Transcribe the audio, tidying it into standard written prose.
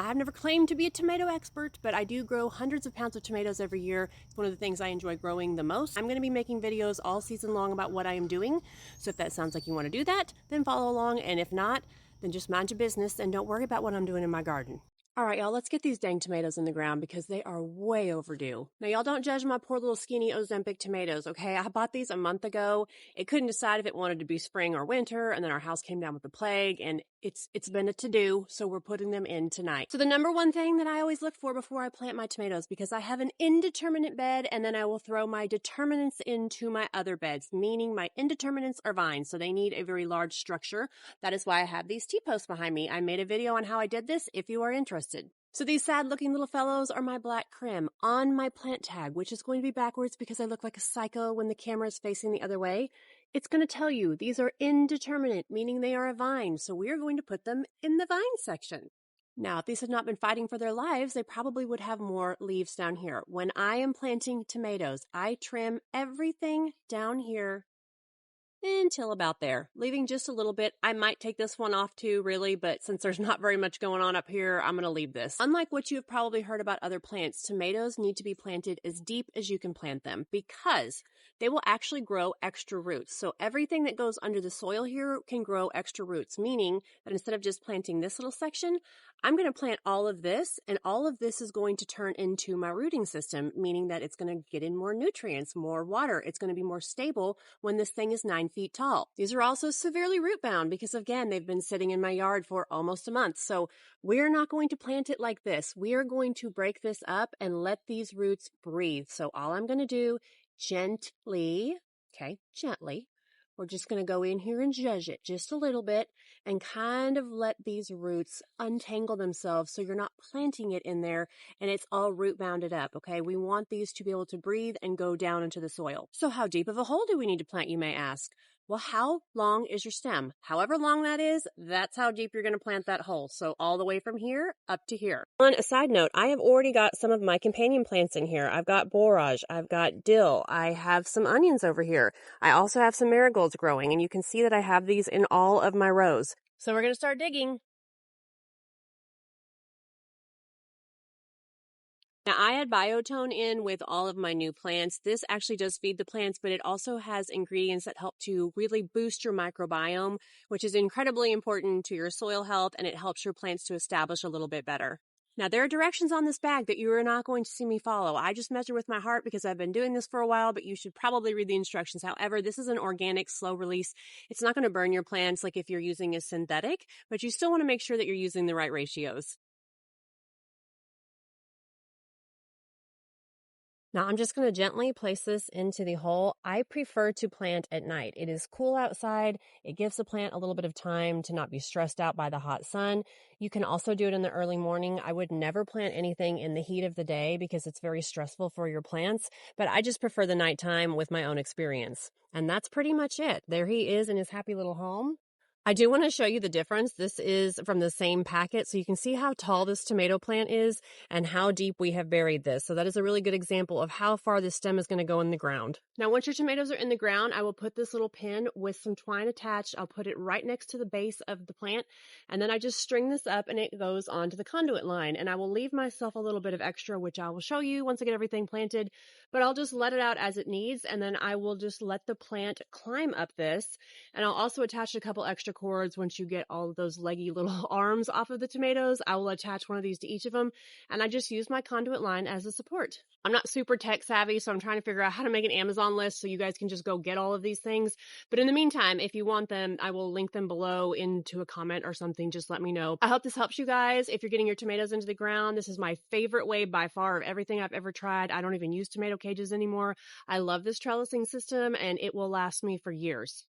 I've never claimed to be a tomato expert, but I do grow hundreds of pounds of tomatoes every year. It's one of the things I enjoy growing the most. I'm going to be making videos all season long about what I am doing. So if that sounds like you want to do that, then follow along. And if not, then just mind your business and don't worry about what I'm doing in my garden. All right, y'all, let's get these dang tomatoes in the ground because they are way overdue. Now, y'all don't judge my poor little skinny Ozempic tomatoes, okay? I bought these a month ago. It couldn't decide if it wanted to be spring or winter, and then our house came down with the plague, and it's been a to-do, so we're putting them in tonight. So the number one thing that I always look for before I plant my tomatoes, because I have an indeterminate bed, and then I will throw my determinants into my other beds, meaning my indeterminants are vines, so they need a very large structure. That is why I have these T-posts behind me. I made a video on how I did this if you are interested. So these sad looking little fellows are my black crim on my plant tag, which is going to be backwards because I look like a psycho when the camera is facing the other way. It's going to tell you these are indeterminate, meaning they are a vine. So we are going to put them in the vine section. Now, if these had not been fighting for their lives, they probably would have more leaves down here. When I am planting tomatoes, I trim everything down here until about there, leaving just a little bit. I might take this one off too, really, but since there's not very much going on up here, I'm going to leave this. Unlike what you have probably heard about other plants, tomatoes need to be planted as deep as you can plant them because they will actually grow extra roots. So everything that goes under the soil here can grow extra roots, meaning that instead of just planting this little section, I'm going to plant all of this, and all of this is going to turn into my rooting system, meaning that it's going to get in more nutrients, more water. It's going to be more stable when this thing is 9 feet tall. These are also severely root bound because, again, they've been sitting in my yard for almost a month. So we're not going to plant it like this. We are going to break this up and let these roots breathe. So all I'm going to do gently, we're just going to go in here and judge it just a little bit and kind of let these roots untangle themselves so you're not planting it in there and it's all root bounded up, okay? We want these to be able to breathe and go down into the soil. So how deep of a hole do we need to plant, you may ask? Well, how long is your stem? However long that is, that's how deep you're going to plant that hole. So all the way from here up to here. On a side note, I have already got some of my companion plants in here. I've got borage, I've got dill, I have some onions over here. I also have some marigolds growing, and you can see that I have these in all of my rows. So we're going to start digging. Now, I had biotone in with all of my new plants. This actually does feed the plants, but it also has ingredients that help to really boost your microbiome, which is incredibly important to your soil health, and it helps your plants to establish a little bit better. Now, there are directions on this bag that you are not going to see me follow. I just measure with my heart because I've been doing this for a while, but you should probably read the instructions. However, this is an organic, slow release. It's not going to burn your plants like if you're using a synthetic, but you still want to make sure that you're using the right ratios. Now I'm just going to gently place this into the hole. I prefer to plant at night. It is cool outside. It gives the plant a little bit of time to not be stressed out by the hot sun. You can also do it in the early morning. I would never plant anything in the heat of the day because it's very stressful for your plants, but I just prefer the nighttime with my own experience. And that's pretty much it. There he is in his happy little home. I do want to show you the difference. This is from the same packet, so you can see how tall this tomato plant is and how deep we have buried this. So that is a really good example of how far this stem is going to go in the ground. Now, once your tomatoes are in the ground, I will put this little pin with some twine attached. I'll put it right next to the base of the plant, and then I just string this up and it goes onto the conduit line. And I will leave myself a little bit of extra, which I will show you once I get everything planted, but I'll just let it out as it needs, and then I will just let the plant climb up this, and I'll also attach a couple extra cords. Once you get all of those leggy little arms off of the tomatoes, I will attach one of these to each of them, and I just use my conduit line as a support. I'm not super tech savvy, so I'm trying to figure out how to make an Amazon list so you guys can just go get all of these things. But in the meantime, if you want them, I will link them below into a comment or something. Just let me know. I hope this helps you guys. If you're getting your tomatoes into the ground, this is my favorite way by far of everything I've ever tried. I don't even use tomato cages anymore. I love this trellising system, and it will last me for years.